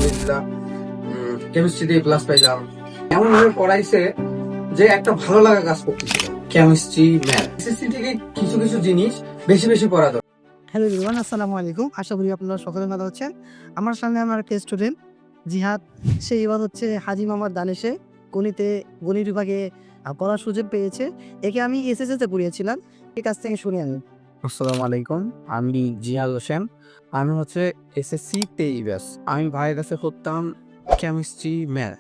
আলহামদুলিল্লাহ কেমিস্ট্রিতে প্লাস পাইলাম। এমন ভাবে পড়াইছে যে একটা ভালো লাগা কাজ করতেছিল, কেমিস্ট্রি ম্যাথ। এসএসসি থেকে কিছু কিছু জিনিস বেশি বেশি পড়া দরকার। হ্যালো এভরিওয়ান, আসসালামু আলাইকুম। আশা করি আপনারা সকলে ভালো আছেন। আমার সামনে আমার একটা স্টুডেন্ট জিহাদ, সে এবার হচ্ছে হাজি মোহাম্মদ দানেশে গণিত বিভাগে পড়ার সুযোগ পেয়েছে। একে আমি এসএসসিতে পড়িয়েছিলাম, এর কাছ থেকে শুনে আনি। আসসালামু আলাইকুম, আমি জিহাদ হোসেন। আমি হচ্ছে এসএসসি তেই ব্যাস। আমি ভাইয়ের কাছে করতাম কেমিস্ট্রি ম্যাথ।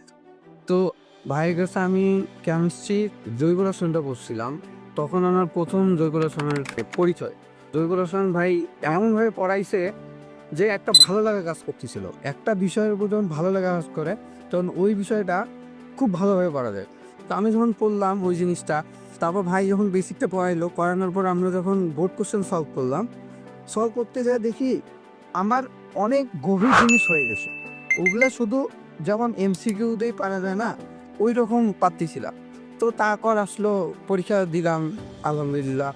তো ভাইয়ের কাছে আমি কেমিস্ট্রি জৈব রসায়নটা পড়ছিলাম। তখন আমার প্রথম জৈব রসায়নের পরিচয়। জৈব রসায়ন ভাই এমনভাবে পড়াইছে যে একটা ভালো লাগা কাজ করতেছিল। একটা বিষয়ের উপর যখন ভালো লাগা কাজ করে তখন ওই বিষয়টা খুব ভালোভাবে পড়া যায়। তো আমি যখন পড়লাম ওই জিনিসটা, তারপর ভাই যখন বেসিকটা পড়াইলো, করানোর পর আমরা যখন বোর্ড কোশ্চেন সলভ করতে যেয়ে দেখি আমার অনেক গভীর জিনিস হয়ে গেছে। ওগুলা শুধু যেমন এমসিকিউ দিয়ে পারা যায় না, ওই রকম পারতেছিলাম। তো তারপর আসলো, পরীক্ষা দিলাম, আলহামদুলিল্লাহ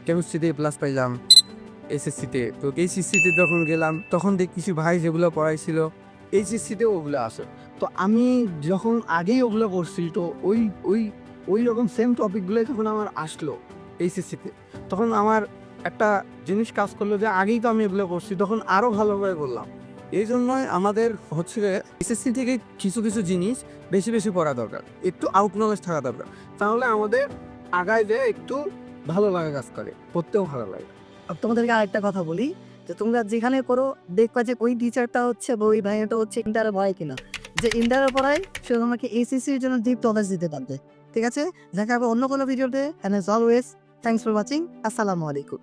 কেমিস্ট্রিতে প্লাস পাইলাম এসএসসিতে। তো এইচএসসিতে যখন গেলাম তখন দেখতেছি ভাই যেগুলো পড়াইছিল এইচএসসিতেও ওগুলো আসে। তো আমি যখন আগেই ওগুলো করছি, তো ওই ওই ওই রকম সেম টপিকগুলো যখন আমার আসলো এইচএসসিতে, তখন আমার একটা জিনিস কাজ করলো যে আগেই তো আমি এগুলো করছি, তখন আরও ভালোভাবে করলাম। এই জন্যই আমাদের হচ্ছে এসএসসি থেকে কিছু কিছু জিনিস বেশি বেশি পড়া দরকার, একটু আউট নলেজ থাকা দরকার। তাহলে আমাদের আগায় যে একটু ভালো লাগা কাজ করে, পড়তেও ভালো লাগে। তোমাদেরকে আরেকটা কথা বলি, যে তোমরা যেখানে করো দেখবা যে ওই টিচারটা হচ্ছে বা ওই ভাইয়াটা হচ্ছে ইন্টারে ভয় কিনা। যে ইন্টারে পড়ায় সে তোমাকে এসএসসির জন্য ডিপ নলেজ দিতে পারবে। ঠিক আছে, দেখা হবে অন্য কোনো ভিডিওতে। And as always, thanks for watching. আসসালামু আলাইকুম।